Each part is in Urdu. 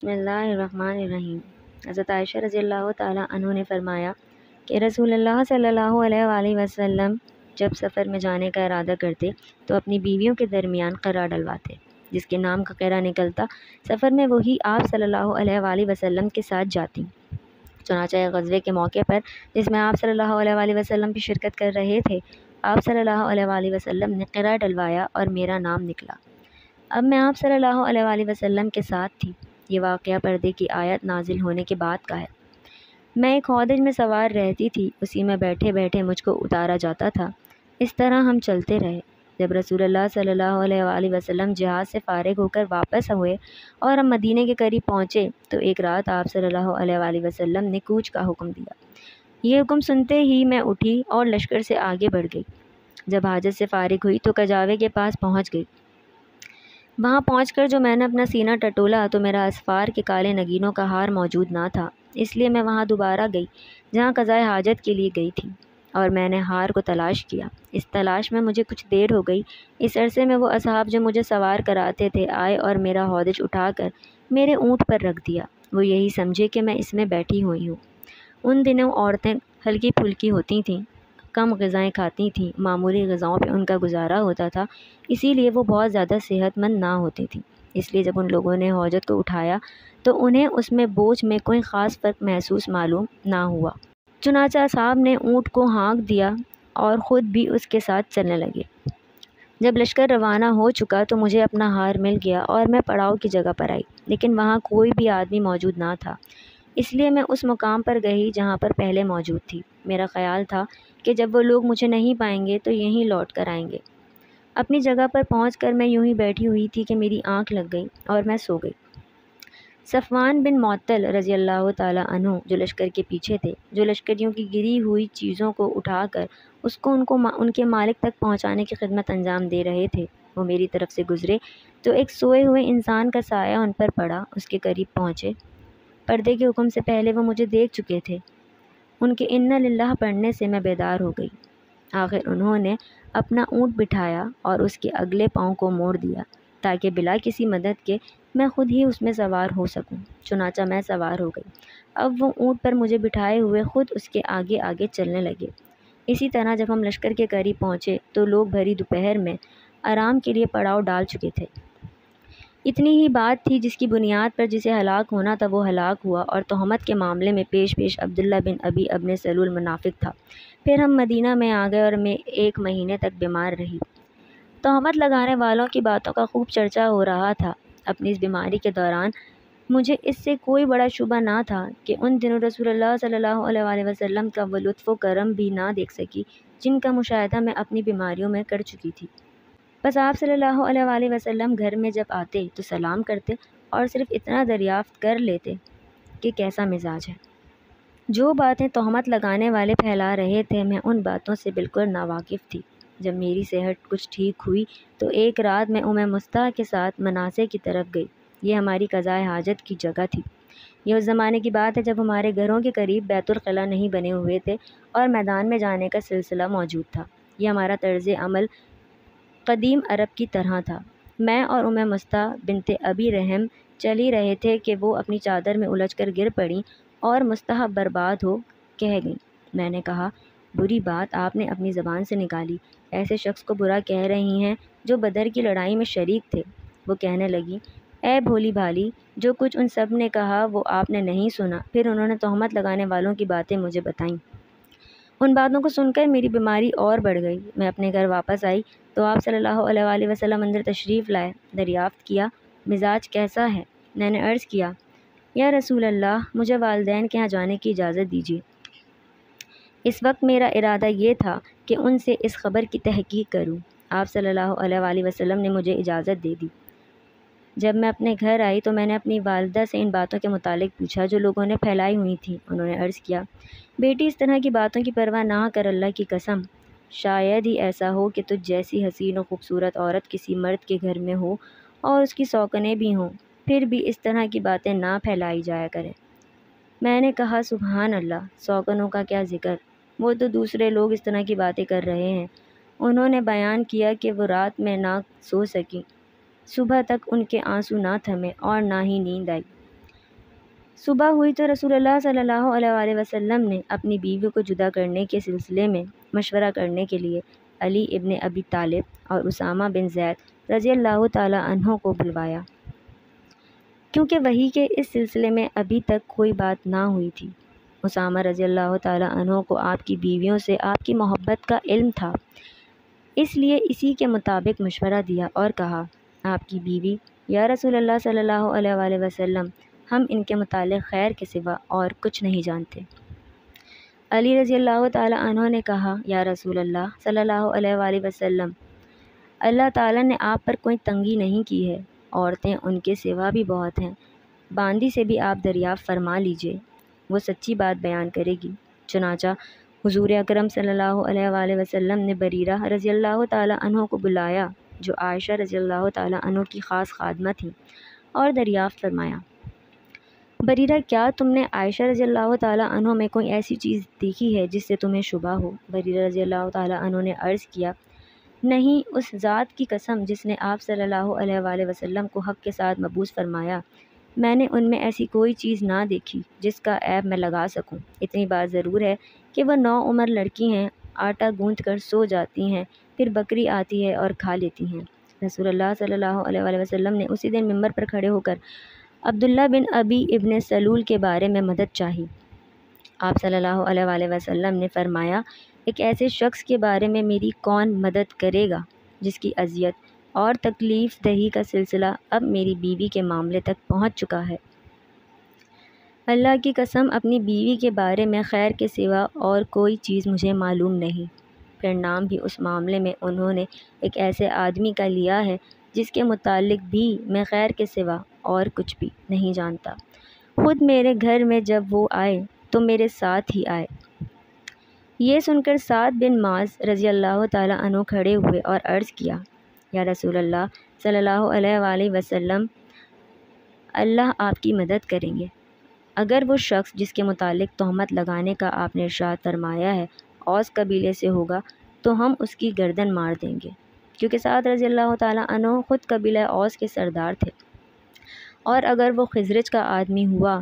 بسم اللہ الرحمن الرحیم۔ حضرت عائشہ رضی اللہ تعالیٰ عنہ نے فرمایا کہ رسول اللہ صلی اللہ علیہ وآلہ وسلم جب سفر میں جانے کا ارادہ کرتے تو اپنی بیویوں کے درمیان قرعہ ڈلواتے، جس کے نام کا قرعہ نکلتا سفر میں وہی آپ صلی اللہ علیہ وآلہ وسلم کے ساتھ جاتی۔ چنانچہ غزوے کے موقع پر جس میں آپ صلی اللہ علیہ وآلہ وسلم بھی شرکت کر رہے تھے، آپ صلی اللہ علیہ وآلہ وسلم نے قرعہ ڈلوایا اور میرا نام نکلا۔ اب میں آپ صلی اللہ علیہ وآلہ وسلم کے ساتھ تھی۔ یہ واقعہ پردے کی آیت نازل ہونے کے بعد کا ہے۔ میں ایک ہودج میں سوار رہتی تھی، اسی میں بیٹھے بیٹھے مجھ کو اتارا جاتا تھا۔ اس طرح ہم چلتے رہے۔ جب رسول اللہ صلی اللہ علیہ وآلہ وسلم جہاد سے فارغ ہو کر واپس ہوئے اور ہم مدینے کے قریب پہنچے تو ایک رات آپ صلی اللہ علیہ وآلہ وسلم نے کوچ کا حکم دیا۔ یہ حکم سنتے ہی میں اٹھی اور لشکر سے آگے بڑھ گئی۔ جب حاجت سے فارغ ہوئی تو کجاوے کے پاس پہنچ گئی۔ وہاں پہنچ کر جو میں نے اپنا سینہ ٹٹولا تو میرا اسفار کے کالے نگینوں کا ہار موجود نہ تھا، اس لیے میں وہاں دوبارہ گئی جہاں قضائے حاجت کے لیے گئی تھی، اور میں نے ہار کو تلاش کیا۔ اس تلاش میں مجھے کچھ دیر ہو گئی۔ اس عرصے میں وہ اصحاب جو مجھے سوار کراتے تھے آئے اور میرا ہودج اٹھا کر میرے اونٹ پر رکھ دیا۔ وہ یہی سمجھے کہ میں اس میں بیٹھی ہوئی ہوں۔ ان دنوں عورتیں ہلکی پھلکی ہوتی تھیں، کم غذائیں کھاتی تھیں، معمولی غذاؤں پہ ان کا گزارا ہوتا تھا، اسی لیے وہ بہت زیادہ صحت مند نہ ہوتی تھیں۔ اس لیے جب ان لوگوں نے حوضت کو اٹھایا تو انہیں اس میں بوجھ میں کوئی خاص فرق محسوس معلوم نہ ہوا۔ چنانچہ اصحاب نے اونٹ کو ہانک دیا اور خود بھی اس کے ساتھ چلنے لگے۔ جب لشکر روانہ ہو چکا تو مجھے اپنا ہار مل گیا اور میں پڑاؤ کی جگہ پر آئی، لیکن وہاں کوئی بھی آدمی موجود نہ تھا، اس لیے میں اس مقام پر گئی جہاں پر پہلے موجود تھی۔ میرا خیال تھا کہ جب وہ لوگ مجھے نہیں پائیں گے تو یہیں لوٹ کر آئیں گے۔ اپنی جگہ پر پہنچ کر میں یوں ہی بیٹھی ہوئی تھی کہ میری آنکھ لگ گئی اور میں سو گئی۔ صفوان بن معطل رضی اللہ تعالیٰ عنہ جو لشکر کے پیچھے تھے، جو لشکریوں کی گری ہوئی چیزوں کو اٹھا کر اس کو ان کے مالک تک پہنچانے کی خدمت انجام دے رہے تھے، وہ میری طرف سے گزرے تو ایک سوئے ہوئے انسان کا سایہ ان پر پڑا۔ اس کے قریب پہنچے۔ پردے کے حکم سے پہلے وہ مجھے دیکھ چکے تھے۔ ان کے انا للہ پڑھنے سے میں بیدار ہو گئی۔ آخر انہوں نے اپنا اونٹ بٹھایا اور اس کے اگلے پاؤں کو موڑ دیا تاکہ بلا کسی مدد کے میں خود ہی اس میں سوار ہو سکوں۔ چنانچہ میں سوار ہو گئی۔ اب وہ اونٹ پر مجھے بٹھائے ہوئے خود اس کے آگے آگے چلنے لگے۔ اسی طرح جب ہم لشکر کے قریب پہنچے تو لوگ بھری دوپہر میں آرام کے لیے پڑاؤ ڈال چکے تھے۔ اتنی ہی بات تھی جس کی بنیاد پر جسے ہلاک ہونا تھا وہ ہلاک ہوا، اور تہمت کے معاملے میں پیش عبداللہ بن ابی ابن سلول منافق تھا۔ پھر ہم مدینہ میں آ گئے اور میں 1 مہینے تک بیمار رہی۔ تہمت لگانے والوں کی باتوں کا خوب چرچا ہو رہا تھا۔ اپنی اس بیماری کے دوران مجھے اس سے کوئی بڑا شبہ نہ تھا کہ ان دنوں رسول اللہ صلی اللہ علیہ وآلہ وسلم کا وہ لطف و کرم بھی نہ دیکھ سکی جن کا مشاہدہ میں اپنی بیماریوں میں کر چکی تھی۔ بس آپ صلی اللہ علیہ وآلہ وسلم گھر میں جب آتے تو سلام کرتے اور صرف اتنا دریافت کر لیتے کہ کیسا مزاج ہے۔ جو باتیں تہمت لگانے والے پھیلا رہے تھے میں ان باتوں سے بالکل ناواقف تھی۔ جب میری صحت کچھ ٹھیک ہوئی تو ایک رات میں مستح کے ساتھ مناصے کی طرف گئی۔ یہ ہماری قضائے حاجت کی جگہ تھی۔ یہ اس زمانے کی بات ہے جب ہمارے گھروں کے قریب بیت الخلا نہیں بنے ہوئے تھے اور میدان میں جانے کا سلسلہ موجود تھا۔ یہ ہمارا طرز عمل قدیم عرب کی طرح تھا۔ میں اور مستح بنت ابی رحم چل ہی رہے تھے کہ وہ اپنی چادر میں الجھ کر گر پڑیں اور مستح برباد ہو کہہ گئیں۔ میں نے کہا، بری بات آپ نے اپنی زبان سے نکالی، ایسے شخص کو برا کہہ رہی ہیں جو بدر کی لڑائی میں شریک تھے۔ وہ کہنے لگی، اے بھولی بھالی، جو کچھ ان سب نے کہا وہ آپ نے نہیں سنا۔ پھر انہوں نے تہمت لگانے والوں کی باتیں مجھے بتائیں۔ ان باتوں کو سن کر میری بیماری اور بڑھ گئی۔ میں اپنے گھر واپس آئی تو آپ صلی اللہ علیہ وآلہ وسلم اندر تشریف لائے۔ دریافت کیا، مزاج کیسا ہے؟ میں نے عرض کیا، یا رسول اللہ، مجھے والدین کے ہاں جانے کی اجازت دیجیے۔ اس وقت میرا ارادہ یہ تھا کہ ان سے اس خبر کی تحقیق کروں۔ آپ صلی اللہ علیہ وآلہ وسلم نے مجھے اجازت دے دی۔ جب میں اپنے گھر آئی تو میں نے اپنی والدہ سے ان باتوں کے متعلق پوچھا جو لوگوں نے پھیلائی ہوئی تھیں۔ انہوں نے عرض کیا، بیٹی، اس طرح کی باتوں کی پرواہ نہ کر، اللہ کی قسم، شاید ہی ایسا ہو کہ تجھ جیسی حسین و خوبصورت عورت کسی مرد کے گھر میں ہو اور اس کی سوکنیں بھی ہوں، پھر بھی اس طرح کی باتیں نہ پھیلائی جایا کریں۔ میں نے کہا، سبحان اللہ، سوکنوں کا کیا ذکر، وہ تو دوسرے لوگ اس طرح کی باتیں کر رہے ہیں۔ انہوں نے بیان کیا کہ وہ رات میں نہ سو سکیں، صبح تک ان کے آنسو نہ تھمے اور نہ ہی نیند آئی۔ صبح ہوئی تو رسول اللہ صلی اللہ علیہ وآلہ وسلم نے اپنی بیوی کو جدا کرنے کے سلسلے میں مشورہ کرنے کے لیے علی ابن ابی طالب اور اسامہ بن زید رضی اللہ تعالی عنہ کو بلوایا، کیونکہ وحی کے اس سلسلے میں ابھی تک کوئی بات نہ ہوئی تھی۔ اسامہ رضی اللہ تعالی عنہ کو آپ کی بیویوں سے آپ کی محبت کا علم تھا، اس لیے اسی کے مطابق مشورہ دیا اور کہا، آپ کی بیوی یا رسول اللہ صلی اللہ علیہ وآلہ وسلم، ہم ان کے متعلق خیر کے سوا اور کچھ نہیں جانتے۔ علی رضی اللہ تعالی عنہ نے کہا، یا رسول اللہ صلی اللہ علیہ وآلہ وسلم، اللہ تعالیٰ نے آپ پر کوئی تنگی نہیں کی ہے، عورتیں ان کے سوا بھی بہت ہیں، باندی سے بھی آپ دریافت فرما لیجئے، وہ سچی بات بیان کرے گی۔ چنانچہ حضور اکرم صلی اللہ علیہ وآلہ وسلم نے بریرہ رضی اللہ تعالی عنہ کو بلایا، جو عائشہ رضی اللہ تعالی عنہ کی خاص خادمہ تھیں، اور دریافت فرمایا، بریرہ، کیا تم نے عائشہ رضی اللہ تعالی عنہ میں کوئی ایسی چیز دیکھی ہے جس سے تمہیں شبہ ہو؟ بریرہ رضی اللہ تعالی عنہ نے عرض کیا، نہیں، اس ذات کی قسم جس نے آپ صلی اللہ علیہ وآلہ وسلم کو حق کے ساتھ مبعوث فرمایا، میں نے ان میں ایسی کوئی چیز نہ دیکھی جس کا عیب میں لگا سکوں۔ اتنی بات ضرور ہے کہ وہ نوعمر لڑکی ہیں، آٹا گوندھ کر سو جاتی ہیں، پھر بکری آتی ہے اور کھا لیتی ہیں۔ رسول اللہ صلی اللہ علیہ وآلہ وسلم نے اسی دن ممبر پر کھڑے ہو کر عبداللہ بن ابی ابن سلول کے بارے میں مدد چاہی۔ آپ صلی اللہ علیہ وآلہ وسلم نے فرمایا، ایک ایسے شخص کے بارے میں میری کون مدد کرے گا جس کی اذیت اور تکلیف دہی کا سلسلہ اب میری بیوی کے معاملے تک پہنچ چکا ہے۔ اللہ کی قسم، اپنی بیوی کے بارے میں خیر کے سوا اور کوئی چیز مجھے معلوم نہیں۔ پھر نام بھی اس معاملے میں انہوں نے ایک ایسے آدمی کا لیا ہے جس کے متعلق بھی میں خیر کے سوا اور کچھ بھی نہیں جانتا۔ خود میرے گھر میں جب وہ آئے تو میرے ساتھ ہی آئے۔ یہ سن کر سعد بن معاذ رضی اللہ تعالی عنہ کھڑے ہوئے اور عرض کیا، یا رسول اللہ صلی اللہ علیہ وآلہ وسلم، اللہ آپ کی مدد کریں گے۔ اگر وہ شخص جس کے متعلق تہمت لگانے کا آپ نے ارشاد فرمایا ہے اوس قبیلے سے ہوگا تو ہم اس کی گردن مار دیں گے، کیونکہ سعد رضی اللہ تعالی عنہ خود قبیلہ اوس کے سردار تھے، اور اگر وہ خزرج کا آدمی ہوا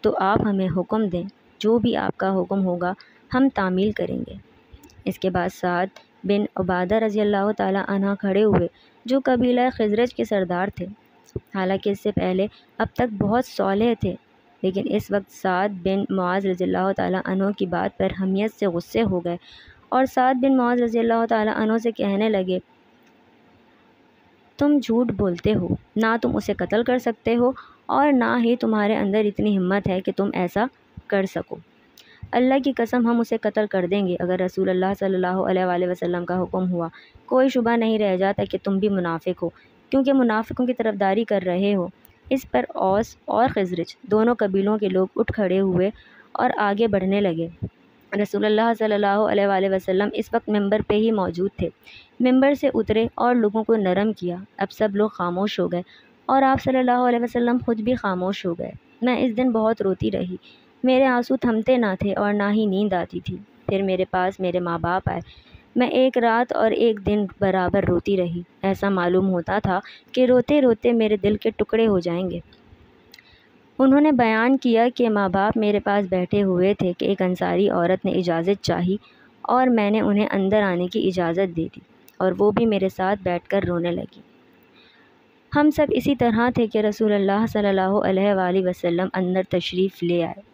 تو آپ ہمیں حکم دیں، جو بھی آپ کا حکم ہوگا ہم تعمیل کریں گے۔ اس کے بعد سعد بن عبادہ رضی اللہ تعالی عنہ کھڑے ہوئے، جو قبیلہ خزرج کے سردار تھے۔ حالانکہ اس سے پہلے اب تک بہت صالح تھے، لیکن اس وقت سعد بن معاذ رضی اللہ تعالی عنہ کی بات پر حمیت سے غصے ہو گئے اور سعد بن معاذ رضی اللہ تعالی عنہ سے کہنے لگے، تم جھوٹ بولتے ہو، نہ تم اسے قتل کر سکتے ہو اور نہ ہی تمہارے اندر اتنی ہمت ہے کہ تم ایسا کر سکو۔ اللہ کی قسم، ہم اسے قتل کر دیں گے اگر رسول اللہ صلی اللہ علیہ وآلہ وسلم کا حکم ہوا۔ کوئی شبہ نہیں رہ جاتا کہ تم بھی منافق ہو، کیونکہ منافقوں کی طرفداری کر رہے ہو۔ اس پر اوس اور خزرج دونوں قبیلوں کے لوگ اٹھ کھڑے ہوئے اور آگے بڑھنے لگے۔ رسول اللہ صلی اللہ علیہ وآلہ وسلم اس وقت ممبر پہ ہی موجود تھے۔ ممبر سے اترے اور لوگوں کو نرم کیا۔ اب سب لوگ خاموش ہو گئے اور آپ صلی اللہ علیہ وسلم خود بھی خاموش ہو گئے۔ میں اس دن بہت روتی رہی، میرے آنسو تھمتے نہ تھے اور نہ ہی نیند آتی تھی۔ پھر میرے پاس میرے ماں باپ آئے، میں ایک رات اور ایک دن برابر روتی رہی۔ ایسا معلوم ہوتا تھا کہ روتے روتے میرے دل کے ٹکڑے ہو جائیں گے۔ انہوں نے بیان کیا کہ ماں باپ میرے پاس بیٹھے ہوئے تھے کہ ایک انصاری عورت نے اجازت چاہی اور میں نے انہیں اندر آنے کی اجازت دے دی اور وہ بھی میرے ساتھ بیٹھ کر رونے لگی۔ ہم سب اسی طرح تھے کہ رسول اللہ صلی اللہ علیہ وآلہ وسلم اندر تشریف لے آئے۔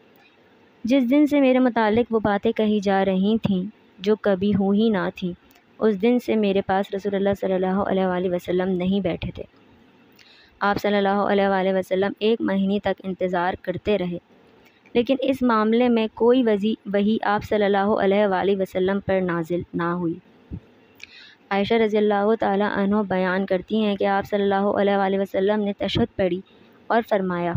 جس دن سے میرے متعلق وہ باتیں کہی جا رہی تھیں جو کبھی ہوں ہی نہ تھیں، اس دن سے میرے پاس رسول اللہ صلی اللہ علیہ وآلہ وسلم نہیں بیٹھے تھے۔ آپ صلی اللہ علیہ وآلہ وسلم 1 مہینے تک انتظار کرتے رہے، لیکن اس معاملے میں کوئی وحی آپ صلی اللہ علیہ وآلہ وسلم پر نازل نہ ہوئی۔ عائشہ رضی اللہ تعالی عنہ بیان کرتی ہیں کہ آپ صلی اللہ علیہ وآلہ وسلم نے تشہد پڑھی اور فرمایا،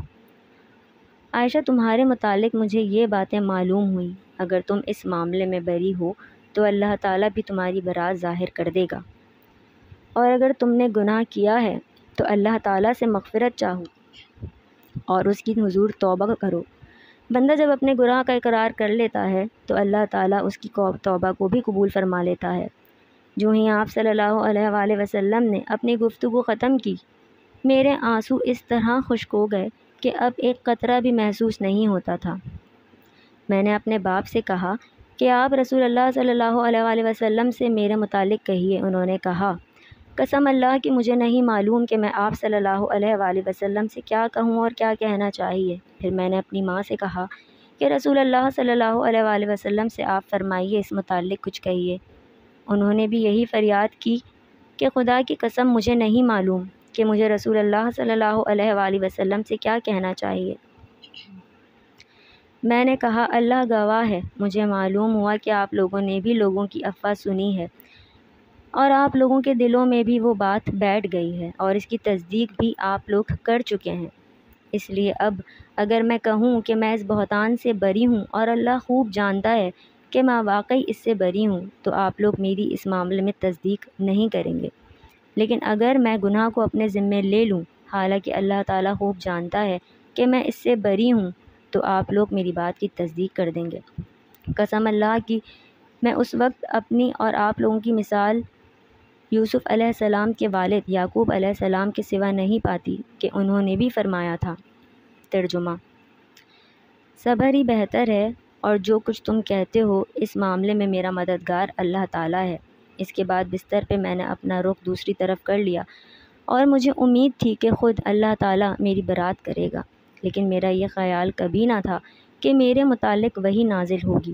عائشہ، تمہارے متعلق مجھے یہ باتیں معلوم ہوئیں، اگر تم اس معاملے میں بری ہو تو اللہ تعالیٰ بھی تمہاری برات ظاہر کر دے گا، اور اگر تم نے گناہ کیا ہے تو اللہ تعالیٰ سے مغفرت چاہو اور اس کی حضور توبہ کرو۔ بندہ جب اپنے گناہ کا اقرار کر لیتا ہے تو اللہ تعالیٰ اس کی توبہ کو بھی قبول فرما لیتا ہے۔ جو ہی آپ صلی اللہ علیہ وآلہ وسلم نے اپنی گفتگو ختم کی، میرے آنسو اس طرح خشک ہو گئے کہ اب ایک قطرہ بھی محسوس نہیں ہوتا تھا۔ میں نے اپنے باپ سے کہا کہ آپ رسول اللہ صلی اللہ علیہ وآلہ وسلم سے میرے متعلق کہیے۔ انہوں نے کہا قسم اللہ کی مجھے نہیں معلوم کہ میں آپ صلی اللہ علیہ وآلہ وسلم سے کیا کہوں اور کیا کہنا چاہیے۔ پھر میں نے اپنی ماں سے کہا کہ رسول اللہ صلی اللہ علیہ وآلہ وسلم سے آپ فرمائیے، اس متعلق کچھ کہیے۔ انہوں نے بھی یہی فریاد کی کہ خدا کی قسم مجھے نہیں معلوم کہ مجھے رسول اللہ صلی اللہ علیہ وآلہ وسلم سے کیا کہنا چاہیے۔ میں نے کہا اللہ گواہ ہے، مجھے معلوم ہوا کہ آپ لوگوں نے بھی لوگوں کی افواہ سنی ہے اور آپ لوگوں کے دلوں میں بھی وہ بات بیٹھ گئی ہے اور اس کی تصدیق بھی آپ لوگ کر چکے ہیں۔ اس لیے اب اگر میں کہوں کہ میں اس بہتان سے بری ہوں اور اللہ خوب جانتا ہے کہ میں واقعی اس سے بری ہوں، تو آپ لوگ میری اس معاملے میں تصدیق نہیں کریں گے۔ لیکن اگر میں گناہ کو اپنے ذمے لے لوں، حالانکہ اللہ تعالیٰ خوب جانتا ہے کہ میں اس سے بری ہوں، تو آپ لوگ میری بات کی تصدیق کر دیں گے۔ قسم اللہ کی میں اس وقت اپنی اور آپ لوگوں کی مثال یوسف علیہ السلام کے والد یعقوب علیہ السلام کے سوا نہیں پاتی کہ انہوں نے بھی فرمایا تھا۔ ترجمہ: صبر ہی بہتر ہے اور جو کچھ تم کہتے ہو اس معاملے میں میرا مددگار اللہ تعالیٰ ہے۔ اس کے بعد بستر پہ میں نے اپنا رخ دوسری طرف کر لیا اور مجھے امید تھی کہ خود اللہ تعالیٰ میری برات کرے گا، لیکن میرا یہ خیال کبھی نہ تھا کہ میرے متعلق وحی نازل ہوگی۔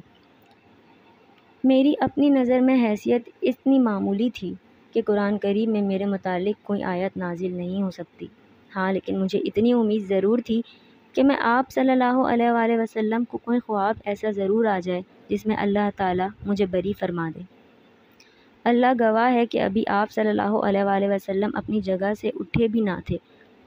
میری اپنی نظر میں حیثیت اتنی معمولی تھی کہ قرآن کریم میں میرے متعلق کوئی آیت نازل نہیں ہو سکتی۔ ہاں، لیکن مجھے اتنی امید ضرور تھی کہ میں آپ صلی اللہ علیہ وآلہ وسلم کو کوئی خواب ایسا ضرور آ جائے جس میں اللہ تعالیٰ مجھے بری فرما دے۔ اللہ گواہ ہے کہ ابھی آپ صلی اللہ علیہ وآلہ وسلم اپنی جگہ سے اٹھے بھی نہ تھے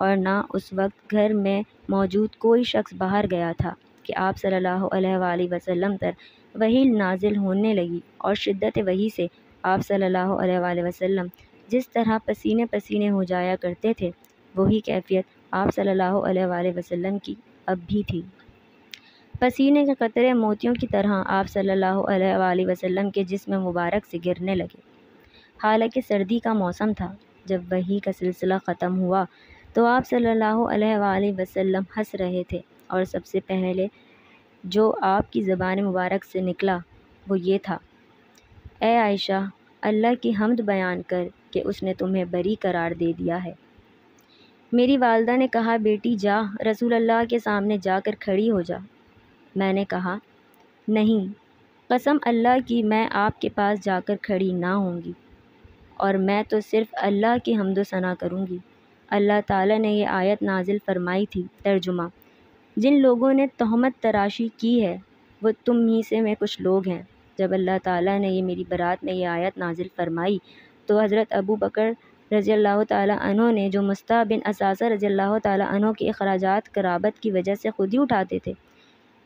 اور نہ اس وقت گھر میں موجود کوئی شخص باہر گیا تھا کہ آپ صلی اللہ علیہ وآلہ وسلم پر وحی نازل ہونے لگی، اور شدت وحی سے آپ صلی اللہ علیہ وآلہ وسلم جس طرح پسینے پسینے ہو جایا کرتے تھے، وہی کیفیت آپ صلی اللہ علیہ وآلہ وسلم کی اب بھی تھی۔ پسینے کے قطرے موتیوں کی طرح آپ صلی اللہ علیہ وآلہ وسلم کے جسم مبارک سے گرنے لگے۔ حالانکہ سردی کا موسم تھا۔ جب وحی کا سلسلہ ختم ہوا تو آپ صلی اللہ علیہ وآلہ وسلم ہنس رہے تھے، اور سب سے پہلے جو آپ کی زبان مبارک سے نکلا وہ یہ تھا: اے عائشہ، اللہ کی حمد بیان کر کہ اس نے تمہیں بری قرار دے دیا ہے۔ میری والدہ نے کہا بیٹی جا، رسول اللہ کے سامنے جا کر کھڑی ہو جا۔ میں نے کہا نہیں، قسم اللہ کی میں آپ کے پاس جا کر کھڑی نہ ہوں گی، اور میں تو صرف اللہ کی حمد و ثنا کروں گی۔ اللہ تعالیٰ نے یہ آیت نازل فرمائی تھی۔ ترجمہ: جن لوگوں نے تہمت تراشی کی ہے وہ تم ہی سے میں کچھ لوگ ہیں۔ جب اللہ تعالیٰ نے میری برات میں یہ آیت نازل فرمائی تو حضرت ابو بکر رضی اللہ تعالیٰ عنہ نے، جو مصطح بن اثاثہ رضی اللہ تعالیٰ عنہ کے اخراجات قرابت کی وجہ سے خود ہی اٹھاتے تھے،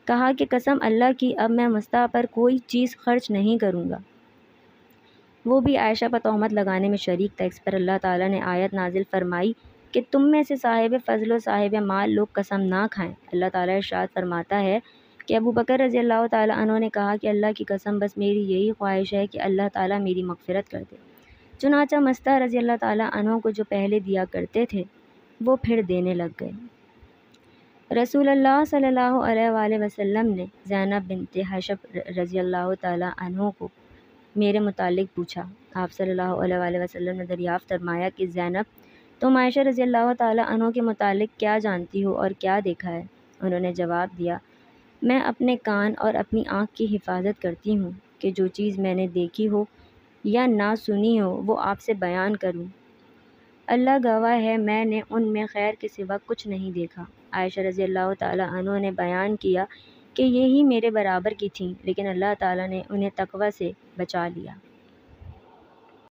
کہا کہ قسم اللہ کی اب میں مصطح پر کوئی چیز خرچ نہیں کروں گا۔ وہ بھی عائشہ پر تہمت لگانے میں شریک تھا۔ اس پر اللہ تعالیٰ نے آیت نازل فرمائی کہ تم میں سے صاحب فضل و صاحب مال لوگ قسم نہ کھائیں۔ اللہ تعالیٰ ارشاد فرماتا ہے کہ ابو بکر رضی اللہ تعالیٰ عنہ نے کہا کہ اللہ کی قسم بس میری یہی خواہش ہے کہ اللہ تعالیٰ میری مغفرت کر دے۔ چنانچہ مصطح رضی اللہ تعالیٰ عنہ کو جو پہلے دیا کرتے تھے وہ پھر دینے لگ گئے۔ رسول اللہ صلی اللہ علیہ وآلہ وسلم نے زینب بنت حشب رضی اللہ تعالیٰ عنہ کو میرے متعلق پوچھا۔ آپ صلی اللہ علیہ وآلہ وسلم نے دریافت فرمایا کہ زینب، تم عائشہ رضی اللہ تعالیٰ عنہ کے متعلق کیا جانتی ہو اور کیا دیکھا ہے؟ انہوں نے جواب دیا، میں اپنے کان اور اپنی آنکھ کی حفاظت کرتی ہوں کہ جو چیز میں نے دیکھی ہو یا نہ سنی ہو وہ آپ سے بیان کروں۔ اللہ گواہ ہے میں نے ان میں خیر کے سوا کچھ نہیں دیکھا۔ عائشہ رضی اللہ تعالیٰ عنہ نے بیان کیا کہ یہی میرے برابر کی تھیں، لیکن اللہ تعالیٰ نے انہیں تقوی سے بچا لیا۔